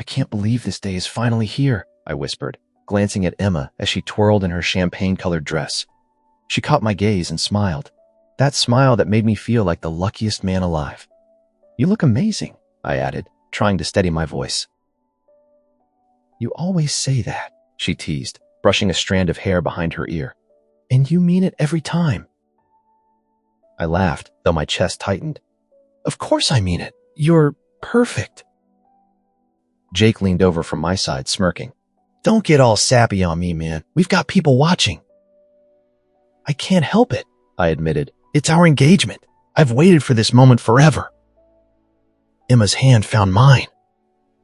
I can't believe this day is finally here, I whispered, glancing at Emma as she twirled in her champagne-colored dress. She caught my gaze and smiled. That smile that made me feel like the luckiest man alive. You look amazing, I added, trying to steady my voice. You always say that, she teased, brushing a strand of hair behind her ear. And you mean it every time. I laughed, though my chest tightened. Of course I mean it. You're perfect. Jake leaned over from my side, smirking. Don't get all sappy on me, man. We've got people watching. I can't help it, I admitted. It's our engagement. I've waited for this moment forever. Emma's hand found mine.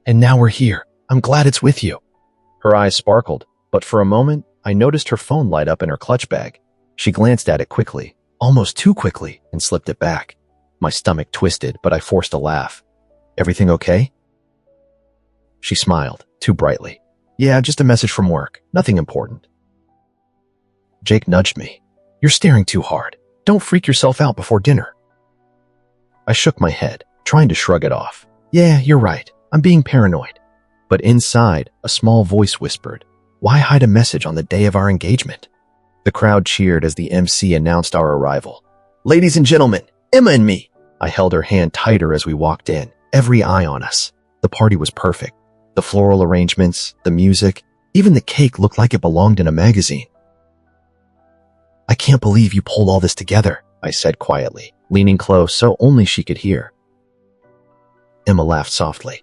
And now we're here. I'm glad it's with you. Her eyes sparkled, but for a moment, I noticed her phone light up in her clutch bag. She glanced at it quickly, almost too quickly, and slipped it back. My stomach twisted, but I forced a laugh. Everything okay? She smiled, too brightly. Yeah, just a message from work. Nothing important. Jake nudged me. You're staring too hard. Don't freak yourself out before dinner. I shook my head, trying to shrug it off. Yeah, you're right. I'm being paranoid. But inside, a small voice whispered, why hide a message on the day of our engagement? The crowd cheered as the MC announced our arrival. Ladies and gentlemen, Emma and me. I held her hand tighter as we walked in, every eye on us. The party was perfect. The floral arrangements, the music, even the cake looked like it belonged in a magazine. I can't believe you pulled all this together, I said quietly, leaning close so only she could hear. Emma laughed softly.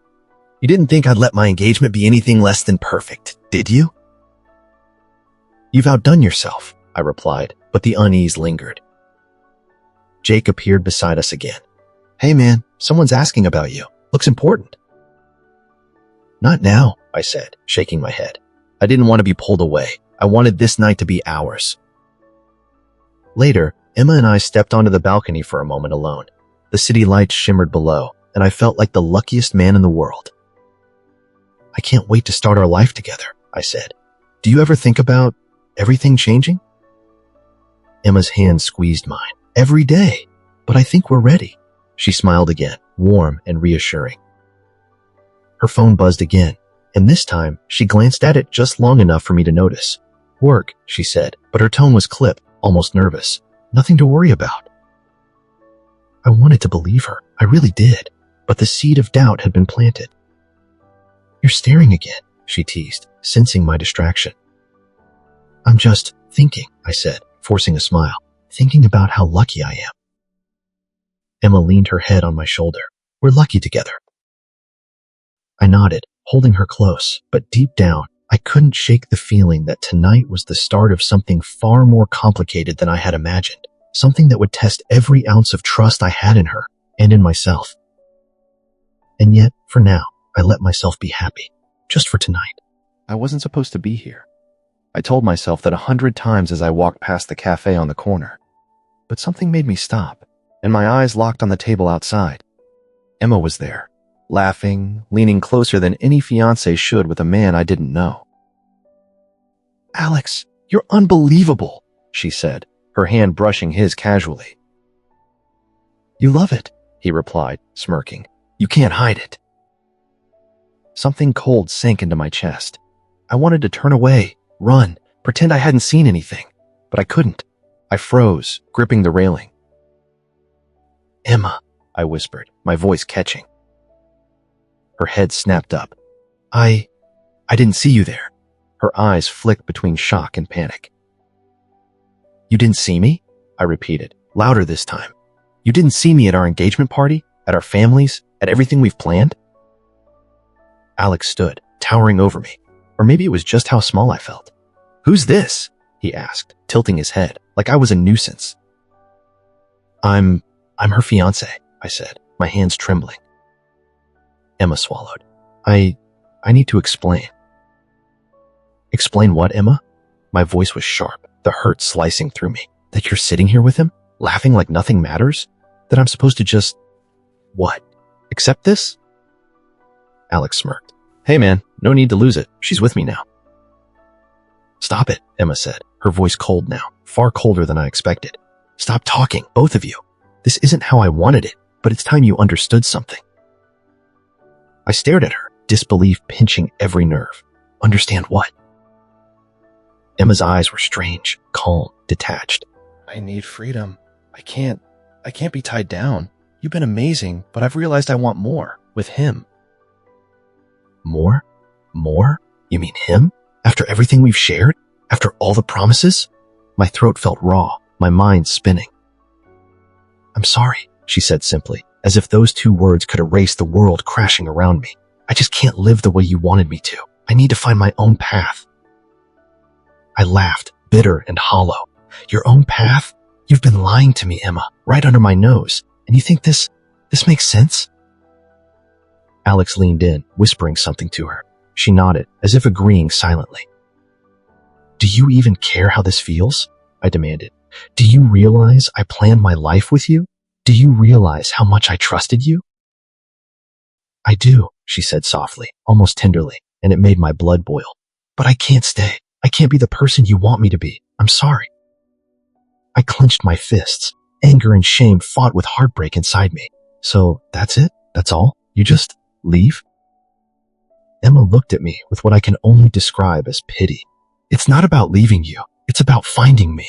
You didn't think I'd let my engagement be anything less than perfect, did you? You've outdone yourself, I replied, but the unease lingered. Jake appeared beside us again. Hey man, someone's asking about you. Looks important. Not now, I said, shaking my head. I didn't want to be pulled away. I wanted this night to be ours. Later, Emma and I stepped onto the balcony for a moment alone. The city lights shimmered below, and I felt like the luckiest man in the world. I can't wait to start our life together, I said. Do you ever think about everything changing? Emma's hand squeezed mine. Every day. But I think we're ready. She smiled again, warm and reassuring. Her phone buzzed again, and this time she glanced at it just long enough for me to notice. Work, she said, but her tone was clipped, almost nervous. Nothing to worry about. I wanted to believe her. I really did. But the seed of doubt had been planted. You're staring again, she teased, sensing my distraction. I'm just thinking, I said, forcing a smile, thinking about how lucky I am. Emma leaned her head on my shoulder. We're lucky together. I nodded, holding her close, but deep down, I couldn't shake the feeling that tonight was the start of something far more complicated than I had imagined, something that would test every ounce of trust I had in her and in myself. And yet, for now, I let myself be happy, just for tonight. I wasn't supposed to be here. I told myself that 100 times as I walked past the cafe on the corner. But something made me stop, and my eyes locked on the table outside. Emma was there, laughing, leaning closer than any fiancé should with a man I didn't know. Alex, you're unbelievable, she said, her hand brushing his casually. You love it, he replied, smirking. You can't hide it. Something cold sank into my chest. I wanted to turn away, run, pretend I hadn't seen anything, but I couldn't. I froze, gripping the railing. Emma, I whispered, my voice catching. Her head snapped up. I didn't see you there. Her eyes flicked between shock and panic. You didn't see me? I repeated, louder this time. You didn't see me at our engagement party, at our families, at everything we've planned? Alex stood, towering over me. Or maybe it was just how small I felt. Who's this? He asked, tilting his head, like I was a nuisance. I'm her fiancé, I said, my hands trembling. Emma swallowed. I need to explain. Explain what, Emma? My voice was sharp, the hurt slicing through me. That you're sitting here with him, laughing like nothing matters? That I'm supposed to just... What? Accept this? Alex smirked. Hey man, no need to lose it. She's with me now. Stop it, Emma said, her voice cold now, far colder than I expected. Stop talking, both of you. This isn't how I wanted it, but it's time you understood something. I stared at her, disbelief pinching every nerve. Understand what? Emma's eyes were strange, calm, detached. I need freedom. I can't be tied down. You've been amazing, but I've realized I want more with him. More? More? You mean him? After everything we've shared? After all the promises? My throat felt raw, my mind spinning. I'm sorry, she said simply, as if those two words could erase the world crashing around me. I just can't live the way you wanted me to. I need to find my own path. I laughed, bitter and hollow. Your own path? You've been lying to me, Emma, right under my nose. And you think this makes sense? Alex leaned in, whispering something to her. She nodded, as if agreeing silently. Do you even care how this feels? I demanded. Do you realize I planned my life with you? Do you realize how much I trusted you? I do, she said softly, almost tenderly, and it made my blood boil. But I can't stay. I can't be the person you want me to be. I'm sorry. I clenched my fists. Anger and shame fought with heartbreak inside me. So that's it? That's all? You just leave? Emma looked at me with what I can only describe as pity. It's not about leaving you. It's about finding me.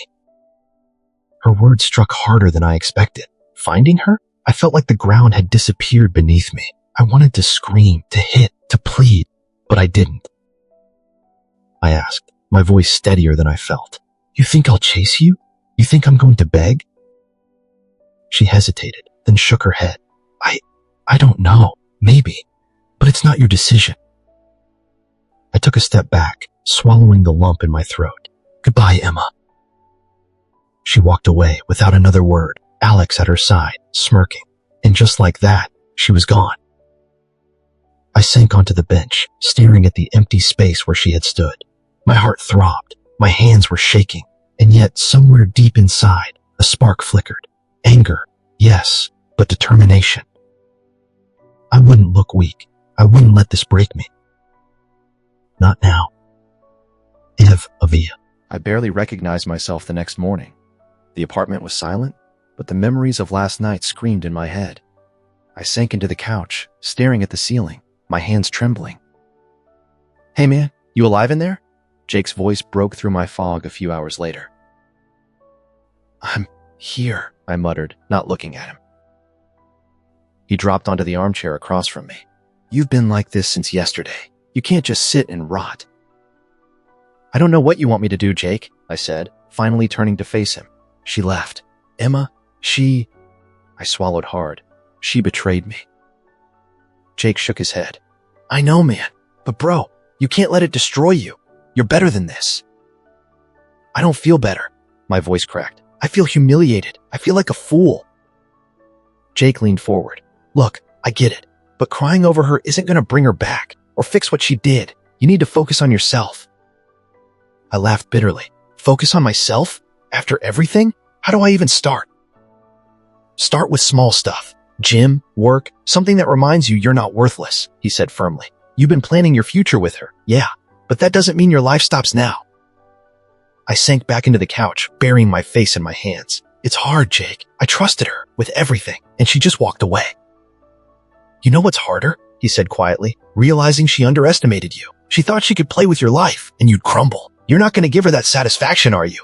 Her words struck harder than I expected. Finding her? I felt like the ground had disappeared beneath me. I wanted to scream, to hit, to plead, but I didn't. I asked, my voice steadier than I felt. You think I'll chase you? You think I'm going to beg? She hesitated, then shook her head. I don't know. Maybe. But it's not your decision. I took a step back, swallowing the lump in my throat. Goodbye, Emma. She walked away without another word, Alex at her side, smirking. And just like that, she was gone. I sank onto the bench, staring at the empty space where she had stood. My heart throbbed, my hands were shaking, and yet somewhere deep inside, a spark flickered. Anger, yes, but determination. I wouldn't look weak. I wouldn't let this break me. Not now. Ev Avia. I barely recognized myself the next morning. The apartment was silent, but the memories of last night screamed in my head. I sank into the couch, staring at the ceiling, my hands trembling. Hey man, you alive in there? Jake's voice broke through my fog a few hours later. I'm here, I muttered, not looking at him. He dropped onto the armchair across from me. You've been like this since yesterday. You can't just sit and rot. I don't know what you want me to do, Jake, I said, finally turning to face him. She laughed. Emma, I swallowed hard. She betrayed me. Jake shook his head. I know, man, but bro, you can't let it destroy you. You're better than this. I don't feel better. My voice cracked. I feel humiliated. I feel like a fool. Jake leaned forward. Look, I get it, but crying over her isn't going to bring her back or fix what she did. You need to focus on yourself. I laughed bitterly. Focus on myself? After everything? How do I even start? Start with small stuff. Gym, work, something that reminds you you're not worthless, he said firmly. You've been planning your future with her, yeah, but that doesn't mean your life stops now. I sank back into the couch, burying my face in my hands. It's hard, Jake. I trusted her with everything, and she just walked away. You know what's harder? He said quietly, realizing she underestimated you. She thought she could play with your life, and you'd crumble. You're not going to give her that satisfaction, are you?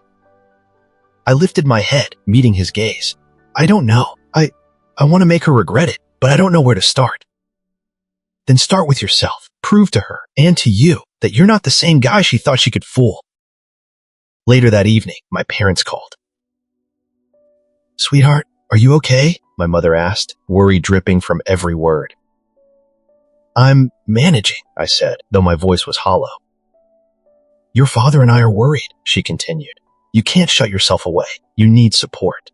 I lifted my head, meeting his gaze. I don't know. I want to make her regret it, but I don't know where to start. Then start with yourself. Prove to her, and to you, that you're not the same guy she thought she could fool. Later that evening, my parents called. Sweetheart, are you okay? My mother asked, worry dripping from every word. I'm managing, I said, though my voice was hollow. Your father and I are worried, she continued. You can't shut yourself away. You need support.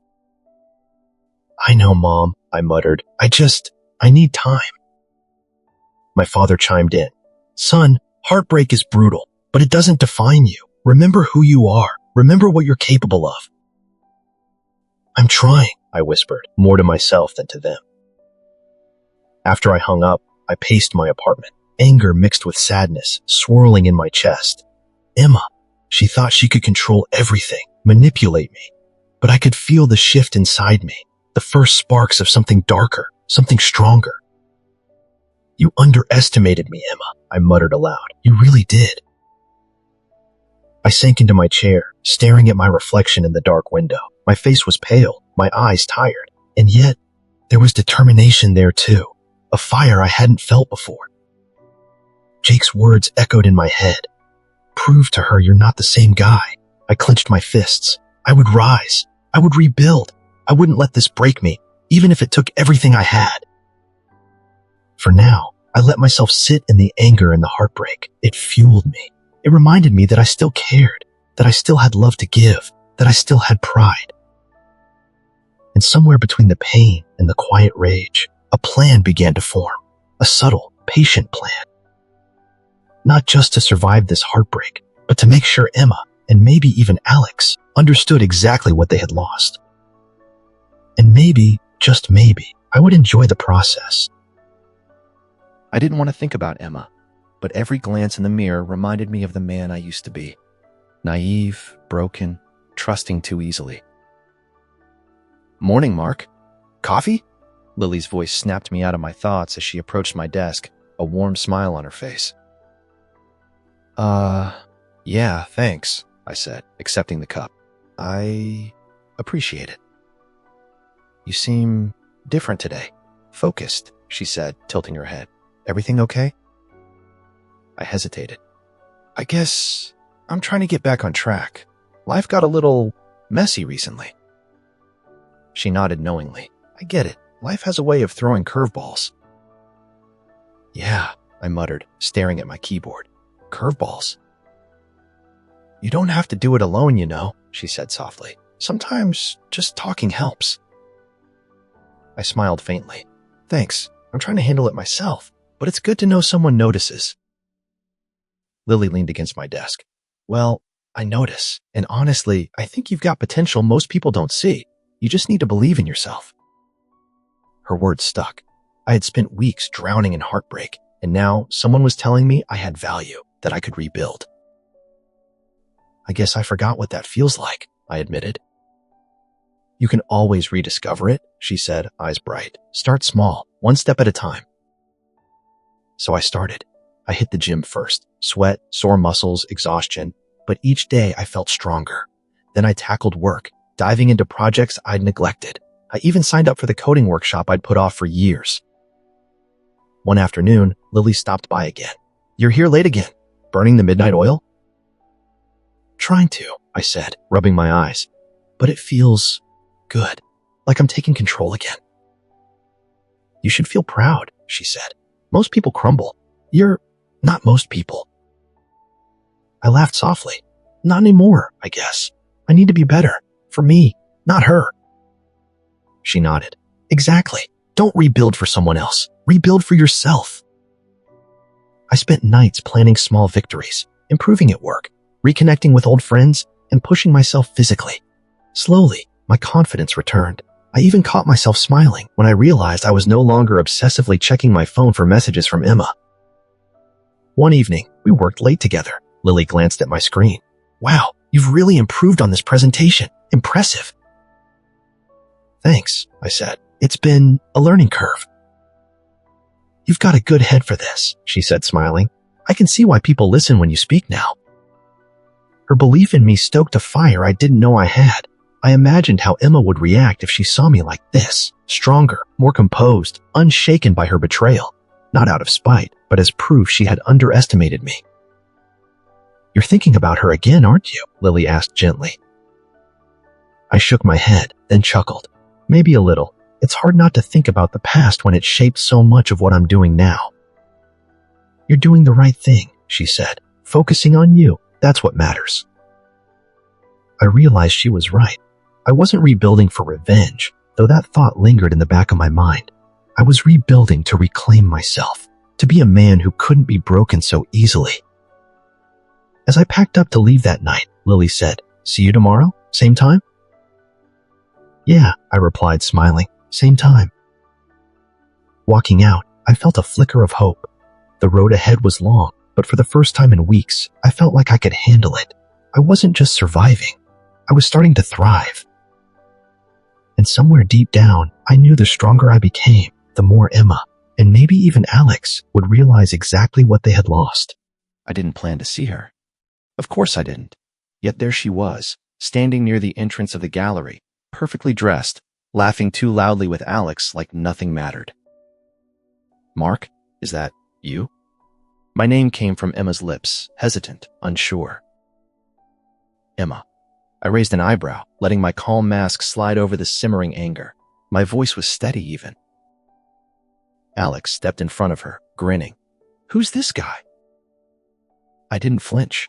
I know, Mom, I muttered. I need time. My father chimed in. Son, heartbreak is brutal, but it doesn't define you. Remember who you are. Remember what you're capable of. I'm trying, I whispered, more to myself than to them. After I hung up, I paced my apartment, anger mixed with sadness, swirling in my chest. Emma, she thought she could control everything, manipulate me. But I could feel the shift inside me, the first sparks of something darker, something stronger. You underestimated me, Emma, I muttered aloud. You really did. I sank into my chair, staring at my reflection in the dark window. My face was pale, my eyes tired, and yet there was determination there too, a fire I hadn't felt before. Jake's words echoed in my head. Prove to her you're not the same guy. I clenched my fists. I would rise. I would rebuild. I wouldn't let this break me, even if it took everything I had. For now, I let myself sit in the anger and the heartbreak. It fueled me. It reminded me that I still cared, that I still had love to give, that I still had pride. And somewhere between the pain and the quiet rage, a plan began to form, a subtle, patient plan. Not just to survive this heartbreak, but to make sure Emma, and maybe even Alex, understood exactly what they had lost. And maybe, just maybe, I would enjoy the process. I didn't want to think about Emma, but every glance in the mirror reminded me of the man I used to be. Naive, broken, trusting too easily. Morning, Mark. Coffee? Lily's voice snapped me out of my thoughts as she approached my desk, a warm smile on her face. Yeah, thanks, I said, accepting the cup. I appreciate it. You seem different today. Focused, she said, tilting her head. Everything okay? I hesitated. I guess I'm trying to get back on track. Life got a little messy recently. She nodded knowingly. I get it. Life has a way of throwing curveballs. Yeah, I muttered, staring at my keyboard. Curveballs? You don't have to do it alone, you know, she said softly. Sometimes just talking helps. I smiled faintly. Thanks. I'm trying to handle it myself, but it's good to know someone notices. Lily leaned against my desk. Well, I notice, and honestly, I think you've got potential most people don't see. You just need to believe in yourself. Her words stuck. I had spent weeks drowning in heartbreak, and now someone was telling me I had value, that I could rebuild. I guess I forgot what that feels like, I admitted. You can always rediscover it, she said, eyes bright. Start small, one step at a time. So I started. I hit the gym first. Sweat, sore muscles, exhaustion. But each day I felt stronger. Then I tackled work, diving into projects I'd neglected. I even signed up for the coding workshop I'd put off for years. One afternoon, Lily stopped by again. You're here late again. Burning the midnight oil? Trying to, I said, rubbing my eyes. But it feels good, like I'm taking control again. You should feel proud, she said. Most people crumble. You're not most people. I laughed softly. Not anymore, I guess. I need to be better. For me, not her. She nodded. Exactly. Don't rebuild for someone else. Rebuild for yourself. I spent nights planning small victories, improving at work, reconnecting with old friends, and pushing myself physically. Slowly, my confidence returned. I even caught myself smiling when I realized I was no longer obsessively checking my phone for messages from Emma. One evening, we worked late together. Lily glanced at my screen. Wow, you've really improved on this presentation. Impressive. Thanks, I said. It's been a learning curve. You've got a good head for this, she said, smiling. I can see why people listen when you speak now. Her belief in me stoked a fire I didn't know I had. I imagined how Emma would react if she saw me like this, stronger, more composed, unshaken by her betrayal. Not out of spite, but as proof she had underestimated me. You're thinking about her again, aren't you? Lily asked gently. I shook my head, then chuckled. Maybe a little. It's hard not to think about the past when it shaped so much of what I'm doing now. You're doing the right thing, she said. Focusing on you, that's what matters. I realized she was right. I wasn't rebuilding for revenge, though that thought lingered in the back of my mind. I was rebuilding to reclaim myself, to be a man who couldn't be broken so easily. As I packed up to leave that night, Lily said, See you tomorrow? Same time? Yeah, I replied, smiling. Same time. Walking out, I felt a flicker of hope. The road ahead was long, but for the first time in weeks, I felt like I could handle it. I wasn't just surviving. I was starting to thrive. And somewhere deep down, I knew the stronger I became, the more Emma, And maybe even Alex would realize exactly what they had lost. I didn't plan to see her. Of course I didn't. Yet there she was, standing near the entrance of the gallery, perfectly dressed, laughing too loudly with Alex like nothing mattered. Mark, is that you? My name came from Emma's lips, hesitant, unsure. Emma. I raised an eyebrow, letting my calm mask slide over the simmering anger. My voice was steady even. Alex stepped in front of her, grinning. Who's this guy? I didn't flinch.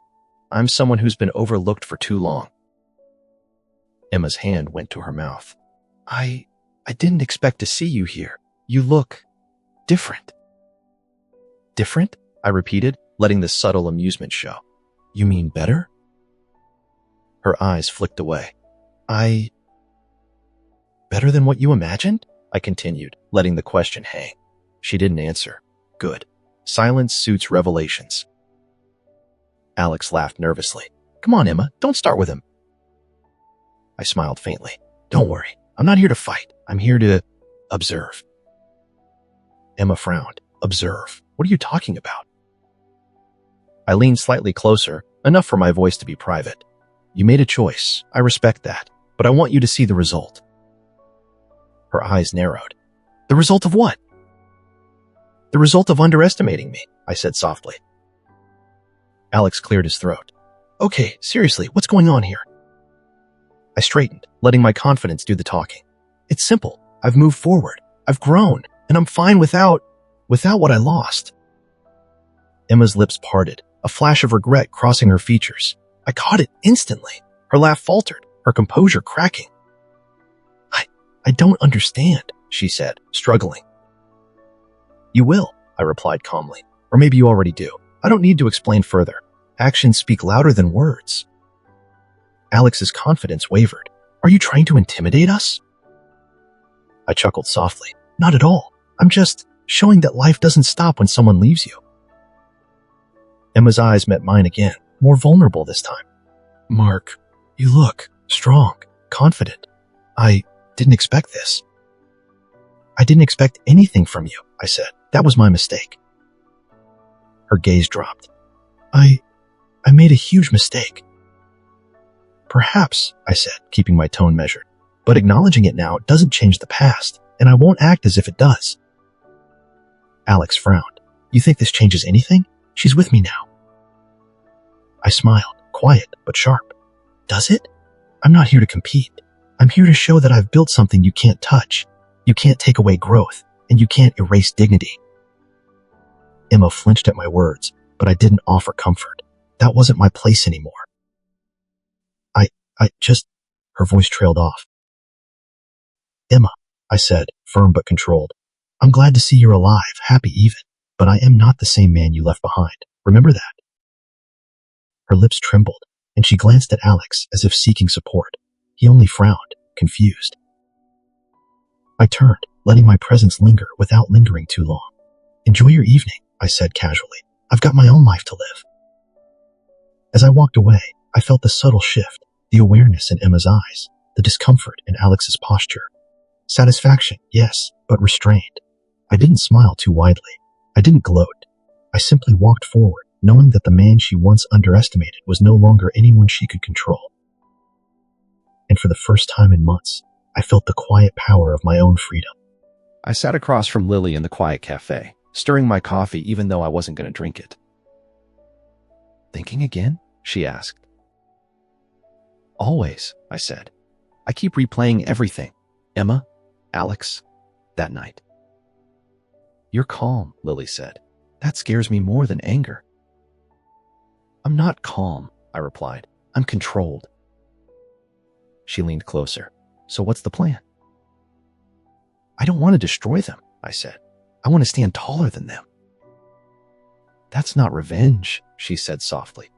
I'm someone who's been overlooked for too long. Emma's hand went to her mouth. I didn't expect to see you here. You look different. Different? I repeated, letting the subtle amusement show. You mean better? Her eyes flicked away. Better than what you imagined? I continued, letting the question hang. She didn't answer. Good. Silence suits revelations. Alex laughed nervously. Come on, Emma, don't start with him. I smiled faintly. Don't worry, I'm not here to fight. I'm here to observe. Emma frowned. Observe? What are you talking about? I leaned slightly closer, enough for my voice to be private. You made a choice. I respect that, but I want you to see the result. Her eyes narrowed. The result of what? The result of underestimating me, I said softly. Alex cleared his throat. Okay, seriously, what's going on here? I straightened, letting my confidence do the talking. It's simple. I've moved forward. I've grown, and I'm fine without what I lost. Emma's lips parted, a flash of regret crossing her features. I caught it instantly. Her laugh faltered, her composure cracking. I don't understand, she said, struggling. You will, I replied calmly. Or maybe you already do. I don't need to explain further. Actions speak louder than words. Alex's confidence wavered. Are you trying to intimidate us? I chuckled softly. Not at all. I'm just showing that life doesn't stop when someone leaves you. Emma's eyes met mine again, more vulnerable this time. Mark, you look strong, confident. I didn't expect this. I didn't expect anything from you, I said. That was my mistake. Her gaze dropped. I made a huge mistake. Perhaps, I said, keeping my tone measured. But acknowledging it now doesn't change the past, and I won't act as if it does. Alex frowned. You think this changes anything? She's with me now. I smiled, quiet but sharp. Does it? I'm not here to compete. I'm here to show that I've built something you can't touch. You can't take away growth, and you can't erase dignity. Emma flinched at my words, but I didn't offer comfort. That wasn't my place anymore. Her voice trailed off. Emma, I said, firm but controlled. I'm glad to see you're alive, happy even, but I am not the same man you left behind. Remember that. Her lips trembled, and she glanced at Alex as if seeking support. He only frowned, confused. I turned, letting my presence linger without lingering too long. Enjoy your evening, I said casually. I've got my own life to live. As I walked away, I felt the subtle shift, the awareness in Emma's eyes, the discomfort in Alex's posture. Satisfaction, yes, but restrained. I didn't smile too widely. I didn't gloat. I simply walked forward, knowing that the man she once underestimated was no longer anyone she could control. And for the first time in months, I felt the quiet power of my own freedom. I sat across from Lily in the quiet cafe, stirring my coffee even though I wasn't going to drink it. Thinking again? She asked. Always, I said. I keep replaying everything. Emma, Alex, that night. You're calm, Lily said. That scares me more than anger. I'm not calm, I replied. I'm controlled. She leaned closer. So what's the plan? I don't want to destroy them, I said. I want to stand taller than them. That's not revenge, she said softly.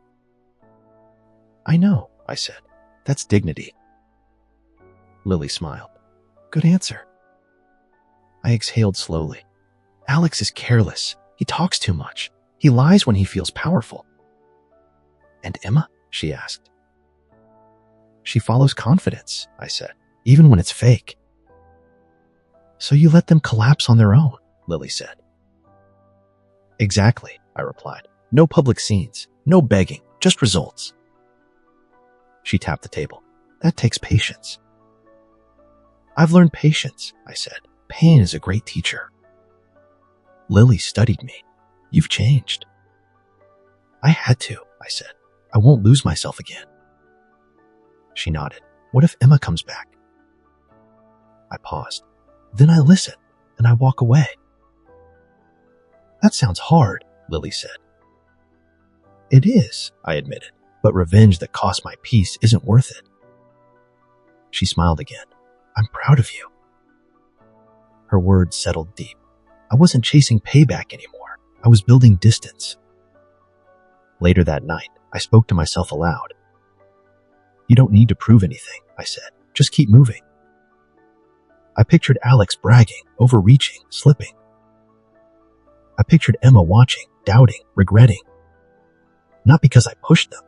I know, I said. That's dignity. Lily smiled. Good answer. I exhaled slowly. Alex is careless. He talks too much. He lies when he feels powerful. And Emma? She asked. She follows confidence, I said, even when it's fake. So you let them collapse on their own, Lily said. Exactly, I replied. No public scenes, no begging, just results. She tapped the table. That takes patience. I've learned patience, I said. Pain is a great teacher. Lily studied me. You've changed. I had to, I said. I won't lose myself again. She nodded. What if Emma comes back? I paused. Then I listen, and I walk away. That sounds hard, Lily said. It is, I admitted, but revenge that costs my peace isn't worth it. She smiled again. I'm proud of you. Her words settled deep. I wasn't chasing payback anymore. I was building distance. Later that night, I spoke to myself aloud. You don't need to prove anything, I said. Just keep moving. I pictured Alex bragging, overreaching, slipping. I pictured Emma watching, doubting, regretting. Not because I pushed them,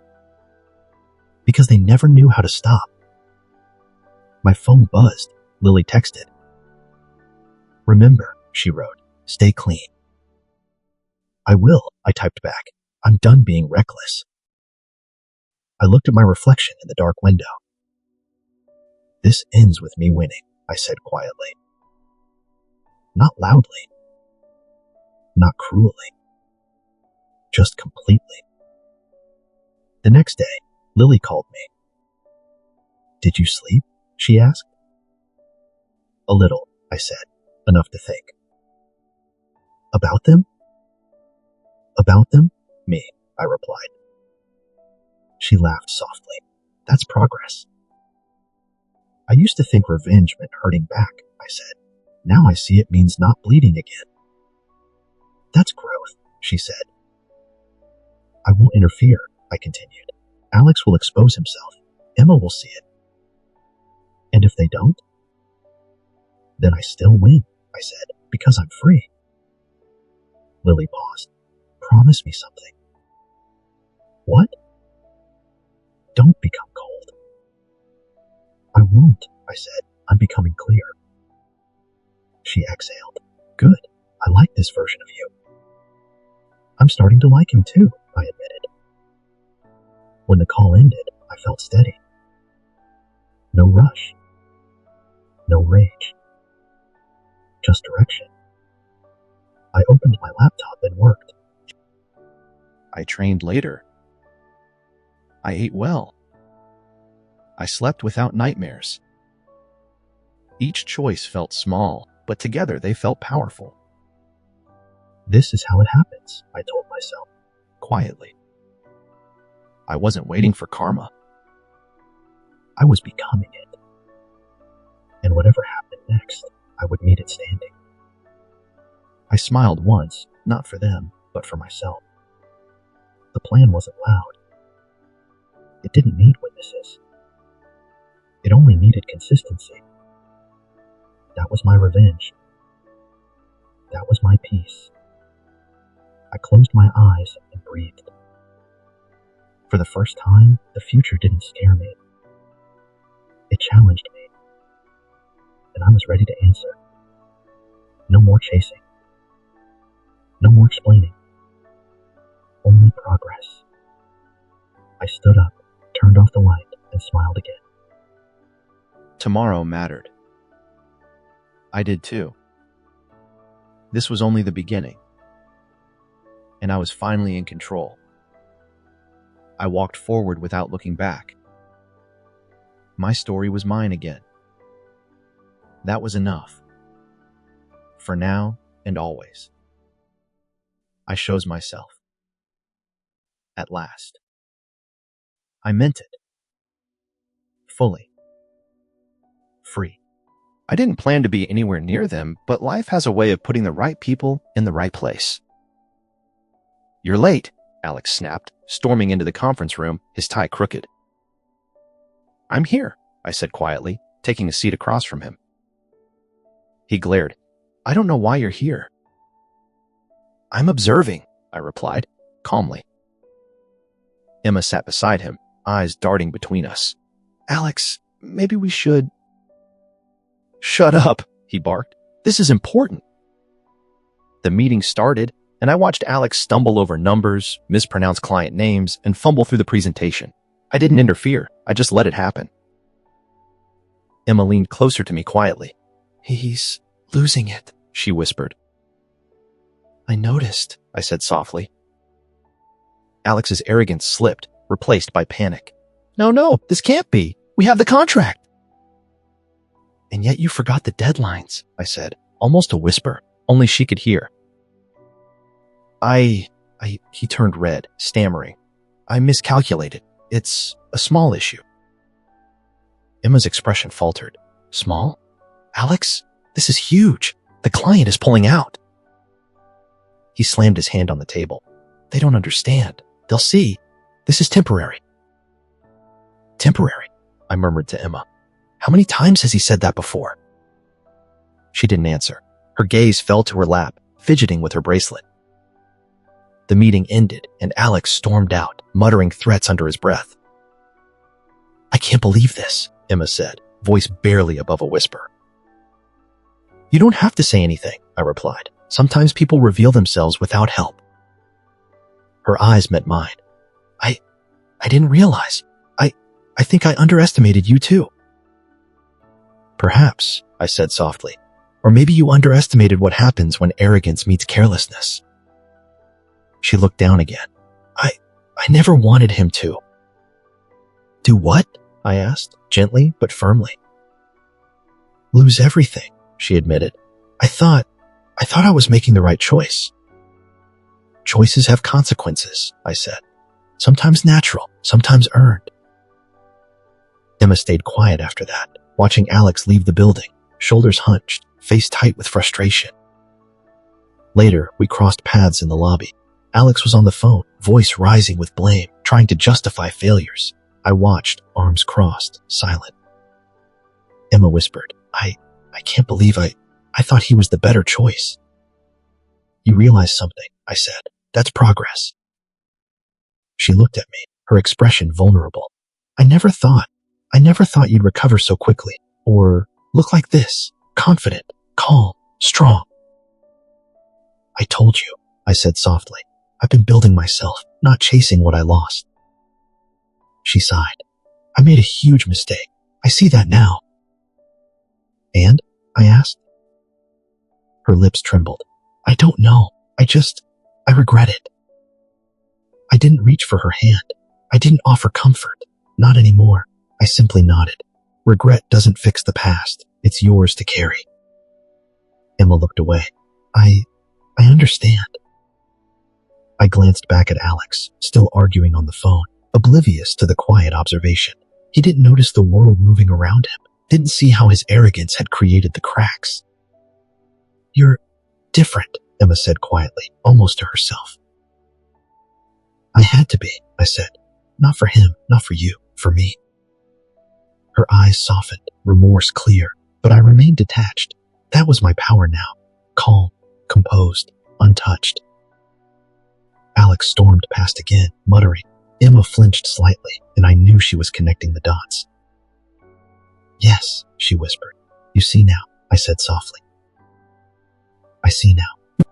because they never knew how to stop. My phone buzzed. Lily texted. Remember, she wrote, stay clean. I will, I typed back. I'm done being reckless. I looked at my reflection in the dark window. This ends with me winning, I said quietly. Not loudly. Not cruelly. Just completely. The next day, Lily called me. Did you sleep? She asked. A little, I said, enough to think. About them? About them? Me, I replied. She laughed softly. That's progress. I used to think revenge meant hurting back, I said. Now I see it means not bleeding again. That's growth, she said. I won't interfere, I continued. Alex will expose himself. Emma will see it. And if they don't? Then I still win, I said, because I'm free. Lily paused. Promise me something. What? Don't become cold. I won't, I said. I'm becoming clear. She exhaled. Good. I like this version of you. I'm starting to like him too, I admitted. When the call ended, I felt steady. No rush. No rage. Just direction. I opened my laptop and worked. I trained later. I ate well. I slept without nightmares. Each choice felt small, but together they felt powerful. This is how it happens, I told myself, quietly. I wasn't waiting for karma. I was becoming it. And whatever happened next, I would meet it standing. I smiled once, not for them, but for myself. The plan wasn't loud. It didn't need witnesses. It only needed consistency. That was my revenge. That was my peace. I closed my eyes and breathed. For the first time, the future didn't scare me. It challenged me. And I was ready to answer. No more chasing. No more explaining. Only progress. I stood up, turned off the light, and smiled again. Tomorrow mattered. I did too. This was only the beginning. And I was finally in control. I walked forward without looking back. My story was mine again. That was enough. For now and always. I chose myself. At last. I meant it. Fully. Free. I didn't plan to be anywhere near them, but life has a way of putting the right people in the right place. You're late, Alex snapped, storming into the conference room, his tie crooked. I'm here, I said quietly, taking a seat across from him. He glared. I don't know why you're here. I'm observing, I replied, calmly. Emma sat beside him, eyes darting between us. Alex, maybe we should... Shut up, he barked. This is important. The meeting started, and I watched Alex stumble over numbers, mispronounce client names, and fumble through the presentation. I didn't interfere. I just let it happen. Emma leaned closer to me quietly. "He's losing it," she whispered. "I noticed," I said softly. Alex's arrogance slipped, replaced by panic. No, this can't be. We have the contract." "And yet you forgot the deadlines," I said, almost a whisper, only she could hear. He turned red, stammering. "I miscalculated. It's a small issue." Emma's expression faltered. "Small? Alex, this is huge. The client is pulling out." He slammed his hand on the table. "They don't understand. They'll see. This is temporary." "Temporary?" I murmured to Emma. "How many times has he said that before?" She didn't answer. Her gaze fell to her lap, fidgeting with her bracelet. The meeting ended, and Alex stormed out, muttering threats under his breath. "I can't believe this," Emma said, voice barely above a whisper. "You don't have to say anything," I replied. "Sometimes people reveal themselves without help." Her eyes met mine. I didn't realize. I think I underestimated you too." "Perhaps," I said softly. "Or maybe you underestimated what happens when arrogance meets carelessness." She looked down again. I never wanted him to." "Do what?" I asked, gently but firmly. "Lose everything," she admitted. I thought I was making the right choice." "Choices have consequences," I said. "Sometimes natural, sometimes earned." Emma stayed quiet after that, watching Alex leave the building, shoulders hunched, face tight with frustration. Later, we crossed paths in the lobby. Alex was on the phone, voice rising with blame, trying to justify failures. I watched, arms crossed, silent. Emma whispered, I can't believe I thought he was the better choice." "You realize something," I said. "That's progress." She looked at me, her expression vulnerable. I never thought you'd recover so quickly, or look like this, confident, calm, strong." "I told you," I said softly. "I've been building myself, not chasing what I lost." She sighed. "I made a huge mistake. I see that now." "And?" I asked. Her lips trembled. "I don't know. I regret it." I didn't reach for her hand. I didn't offer comfort. Not anymore. I simply nodded. "Regret doesn't fix the past. It's yours to carry." Emma looked away. I understand." I glanced back at Alex, still arguing on the phone, oblivious to the quiet observation. He didn't notice the world moving around him, didn't see how his arrogance had created the cracks. "You're different," Emma said quietly, almost to herself. "I had to be," I said. "Not for him, not for you, for me." Her eyes softened, remorse clear, but I remained detached. That was my power now. Calm, composed, untouched. Alex stormed past again, muttering. Emma flinched slightly, and I knew she was connecting the dots. "Yes," she whispered. "You see now," I said softly. "I see now."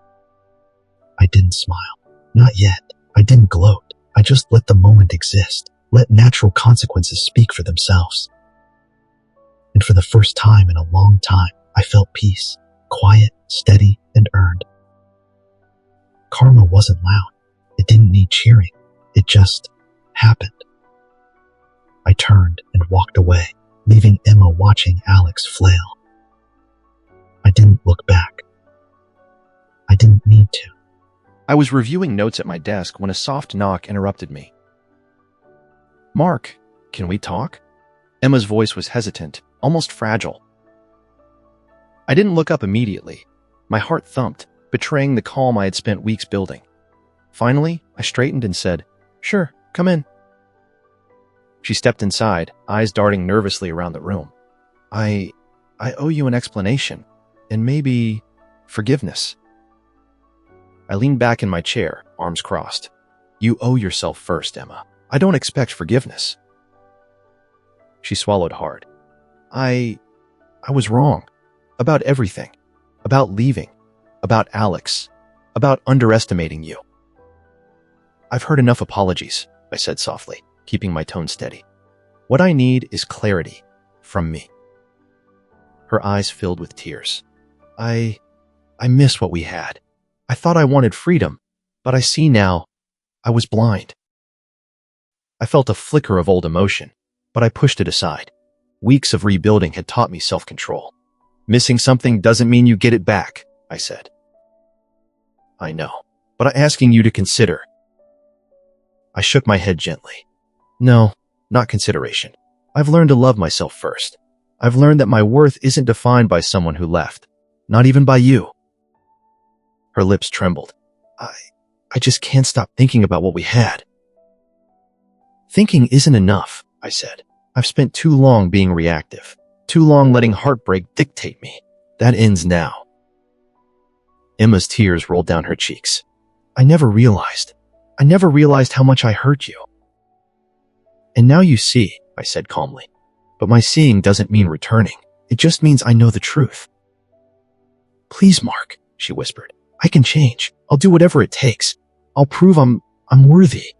I didn't smile. Not yet. I didn't gloat. I just let the moment exist, let natural consequences speak for themselves. And for the first time in a long time, I felt peace, quiet, steady, and earned. Karma wasn't loud. It didn't need cheering. It just happened. I turned and walked away, leaving Emma watching Alex flail. I didn't look back. I didn't need to. I was reviewing notes at my desk when a soft knock interrupted me. "Mark, can we talk?" Emma's voice was hesitant, almost fragile. I didn't look up immediately. My heart thumped, betraying the calm I had spent weeks building. Finally, I straightened and said, "Sure, come in." She stepped inside, eyes darting nervously around the room. I owe you an explanation, and maybe forgiveness." I leaned back in my chair, arms crossed. "You owe yourself first, Emma. I don't expect forgiveness." She swallowed hard. I was wrong. About everything. About leaving. About Alex. about underestimating you. I've heard enough apologies, I said softly, keeping my tone steady. What I need is clarity from me. Her eyes filled with tears. I miss what we had. I thought I wanted freedom, but I see now I was blind. I felt a flicker of old emotion, but I pushed it aside. Weeks of rebuilding had taught me self-control. Missing something doesn't mean you get it back, I said. I know, but I'm asking you to consider. I shook my head gently. No, not consideration. I've learned to love myself first. I've learned that my worth isn't defined by someone who left, not even by you. Her lips trembled. I just can't stop thinking about what we had. Thinking isn't enough, I said. I've spent too long being reactive, too long letting heartbreak dictate me. That ends now. Emma's tears rolled down her cheeks. I never realized how much I hurt you. And now you see, I said calmly. But my seeing doesn't mean returning. It just means I know the truth. Please, Mark, she whispered. I can change. I'll do whatever it takes. I'll prove I'm worthy.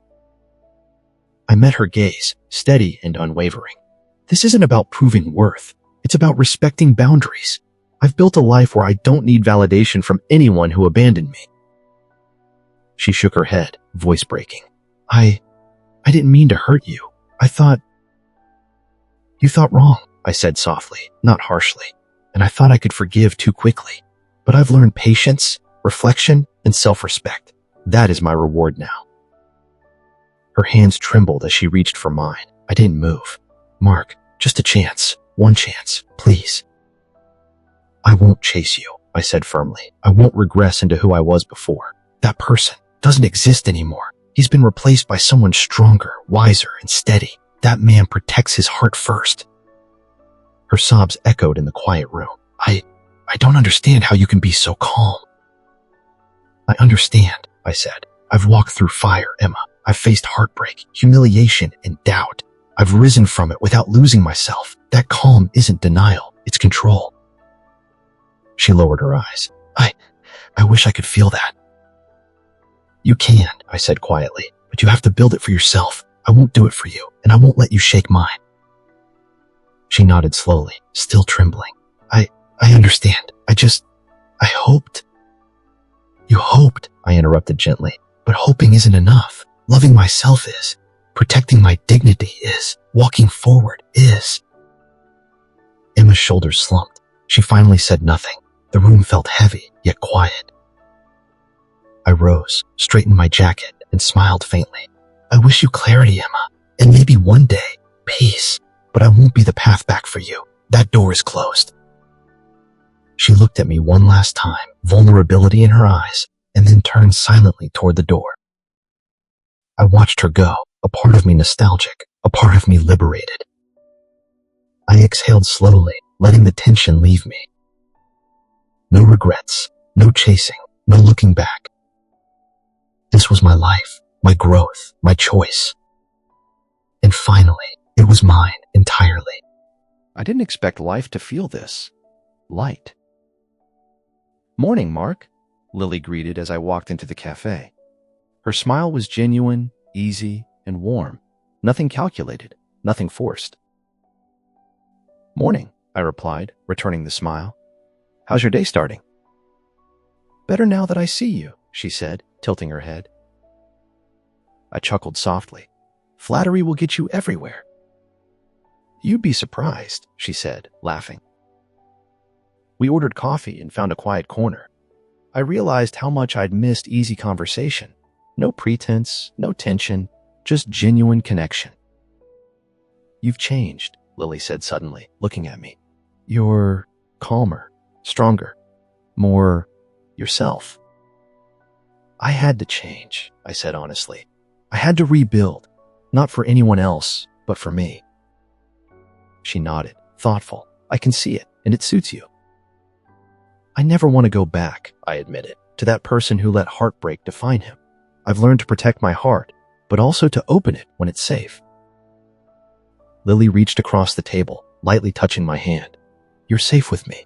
I met her gaze, steady and unwavering. This isn't about proving worth. It's about respecting boundaries. I've built a life where I don't need validation from anyone who abandoned me. She shook her head, voice breaking. I didn't mean to hurt you. You thought wrong, I said softly, not harshly, and I thought I could forgive too quickly. But I've learned patience, reflection, and self-respect. That is my reward now. Her hands trembled as she reached for mine. I didn't move. Mark, just a chance. One chance, please. I won't chase you, I said firmly. I won't regress into who I was before. That person doesn't exist anymore. He's been replaced by someone stronger, wiser, and steady. That man protects his heart first. Her sobs echoed in the quiet room. I don't understand how you can be so calm. I understand, I said. I've walked through fire, Emma. I've faced heartbreak, humiliation, and doubt. I've risen from it without losing myself. That calm isn't denial, it's control. She lowered her eyes. I wish I could feel that. You can, I said quietly, but you have to build it for yourself. I won't do it for you, and I won't let you shake mine. She nodded slowly, still trembling. I understand. I hoped. You hoped, I interrupted gently, but hoping isn't enough. Loving myself is. Protecting my dignity is. Walking forward is. Emma's shoulders slumped. She finally said nothing. The room felt heavy, yet quiet. I rose, straightened my jacket, and smiled faintly. I wish you clarity, Emma, and maybe one day, peace, but I won't be the path back for you. That door is closed. She looked at me one last time, vulnerability in her eyes, and then turned silently toward the door. I watched her go, a part of me nostalgic, a part of me liberated. I exhaled slowly, letting the tension leave me. No regrets, no chasing, no looking back. This was my life, my growth, my choice. And finally, it was mine entirely. I didn't expect life to feel this light. Morning, Mark, Lily greeted as I walked into the cafe. Her smile was genuine, easy, and warm. Nothing calculated, nothing forced. Morning, I replied, returning the smile. How's your day starting? Better now that I see you, she said, tilting her head. I chuckled softly. Flattery will get you everywhere. You'd be surprised, she said, laughing. We ordered coffee and found a quiet corner. I realized how much I'd missed easy conversation. No pretense, no tension, just genuine connection. You've changed, Lily said suddenly, looking at me. You're calmer, stronger, more yourself. I had to change, I said honestly. I had to rebuild, not for anyone else, but for me. She nodded, thoughtful. I can see it, and it suits you. I never want to go back, I admitted, to that person who let heartbreak define him. I've learned to protect my heart, but also to open it when it's safe. Lily reached across the table, lightly touching my hand. You're safe with me.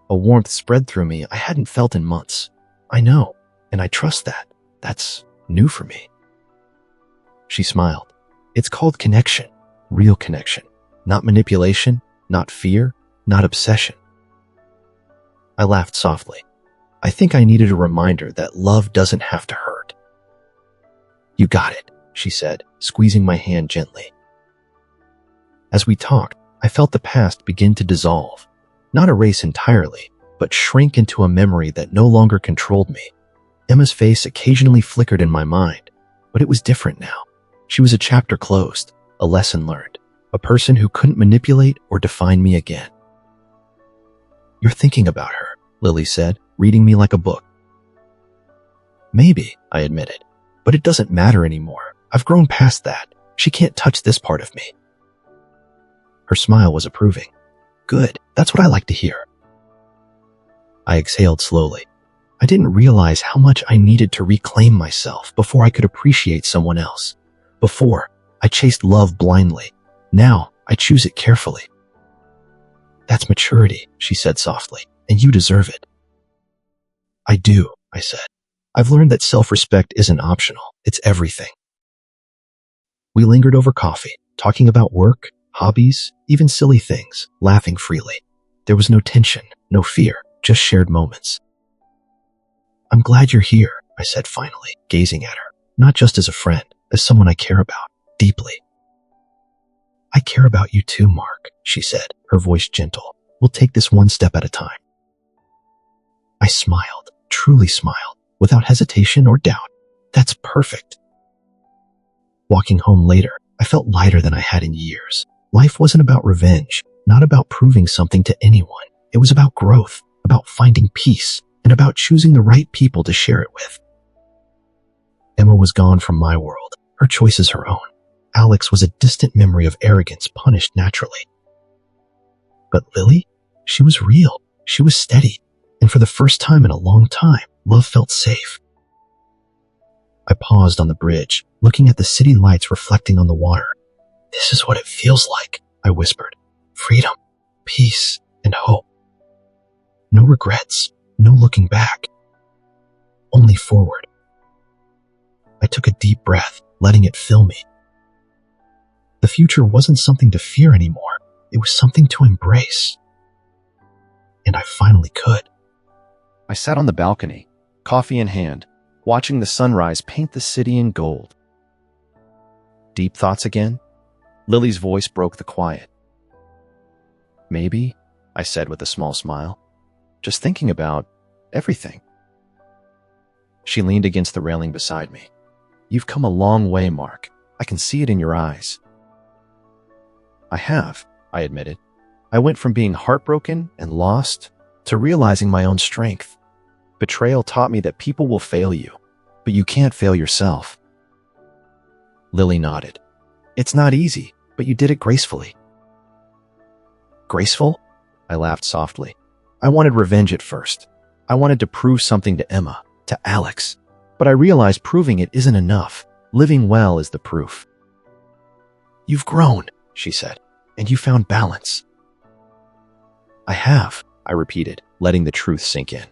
A warmth spread through me I hadn't felt in months. I know, and I trust that. That's new for me. She smiled. It's called connection, real connection, not manipulation, not fear, not obsession. I laughed softly. I think I needed a reminder that love doesn't have to hurt. You got it, she said, squeezing my hand gently. As we talked, I felt the past begin to dissolve, not erase entirely, but shrink into a memory that no longer controlled me. Emma's face occasionally flickered in my mind, but it was different now. She was a chapter closed, a lesson learned, a person who couldn't manipulate or define me again. You're thinking about her, Lily said, reading me like a book. Maybe, I admitted, but it doesn't matter anymore. I've grown past that. She can't touch this part of me. Her smile was approving. Good, that's what I like to hear. I exhaled slowly. I didn't realize how much I needed to reclaim myself before I could appreciate someone else. Before, I chased love blindly. Now, I choose it carefully. That's maturity, she said softly, and you deserve it. I do, I said. I've learned that self-respect isn't optional. It's everything. We lingered over coffee, talking about work, hobbies, even silly things, laughing freely. There was no tension, no fear, just shared moments. I'm glad you're here, I said finally, gazing at her, not just as a friend, as someone I care about, deeply. I care about you too, Mark, she said, her voice gentle. We'll take this one step at a time. I smiled, truly smiled, without hesitation or doubt. That's perfect. Walking home later, I felt lighter than I had in years. Life wasn't about revenge, not about proving something to anyone. It was about growth, about finding peace, and about choosing the right people to share it with. Emma was gone from my world, her choices her own. Alex was a distant memory of arrogance punished naturally. But Lily? She was real. She was steady. And for the first time in a long time, love felt safe. I paused on the bridge, looking at the city lights reflecting on the water. This is what it feels like, I whispered. Freedom, peace, and hope. No regrets, no looking back. Only forward. I took a deep breath, letting it fill me. The future wasn't something to fear anymore. It was something to embrace. And I finally could. I sat on the balcony, coffee in hand, watching the sunrise paint the city in gold. Deep thoughts again? Lily's voice broke the quiet. Maybe, I said with a small smile, just thinking about everything. She leaned against the railing beside me. You've come a long way, Mark. I can see it in your eyes. I have, I admitted. I went from being heartbroken and lost to realizing my own strength. Betrayal taught me that people will fail you, but you can't fail yourself. Lily nodded. It's not easy, but you did it gracefully. Graceful? I laughed softly. I wanted revenge at first. I wanted to prove something to Emma, to Alex. But I realized proving it isn't enough. Living well is the proof. You've grown, she said, and you found balance. I have, I repeated, letting the truth sink in.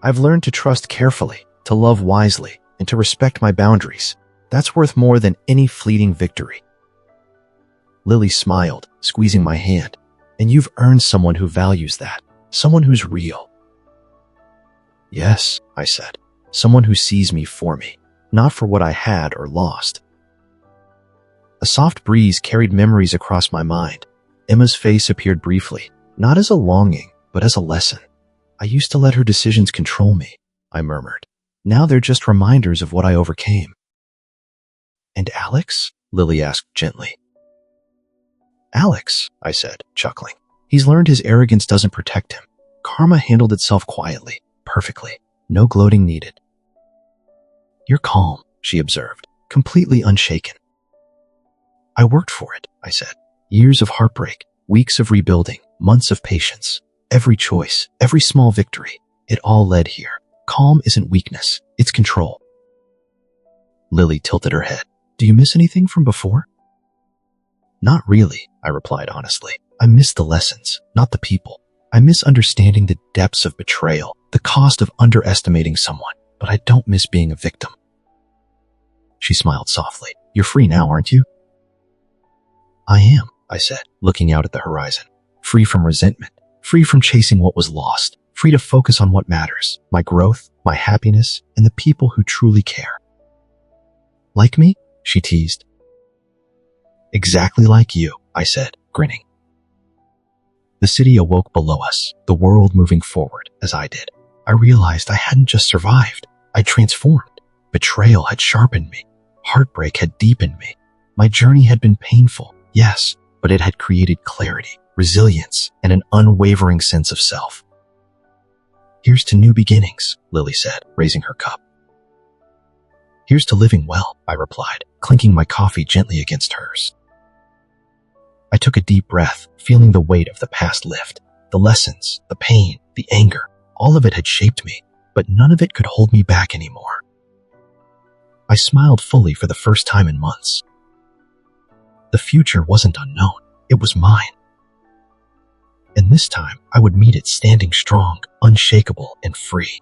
I've learned to trust carefully, to love wisely, and to respect my boundaries. That's worth more than any fleeting victory. Lily smiled, squeezing my hand. And you've earned someone who values that, someone who's real. Yes, I said, someone who sees me for me, not for what I had or lost. A soft breeze carried memories across my mind. Emma's face appeared briefly, not as a longing, but as a lesson. I used to let her decisions control me, I murmured. Now they're just reminders of what I overcame. And Alex? Lily asked gently. Alex, I said, chuckling. He's learned his arrogance doesn't protect him. Karma handled itself quietly, perfectly. No gloating needed. You're calm, she observed, completely unshaken. I worked for it, I said. Years of heartbreak, weeks of rebuilding, months of patience. Every choice, every small victory, it all led here. Calm isn't weakness, it's control. Lily tilted her head. Do you miss anything from before? Not really, I replied honestly. I miss the lessons, not the people. I miss understanding the depths of betrayal, the cost of underestimating someone, but I don't miss being a victim. She smiled softly. You're free now, aren't you? I am, I said, looking out at the horizon. Free from resentment, free from chasing what was lost, free to focus on what matters, my growth, my happiness, and the people who truly care. Like me? She teased. Exactly like you, I said, grinning. The city awoke below us, the world moving forward as I did. I realized I hadn't just survived, I'd transformed. Betrayal had sharpened me. Heartbreak had deepened me. My journey had been painful, yes, but it had created clarity, resilience, and an unwavering sense of self. Here's to new beginnings, Lily said, raising her cup. Here's to living well, I replied, clinking my coffee gently against hers. I took a deep breath, feeling the weight of the past lift. The lessons, the pain, the anger, all of it had shaped me, but none of it could hold me back anymore. I smiled fully for the first time in months. The future wasn't unknown, it was mine. And this time, I would meet it standing strong, unshakable, and free.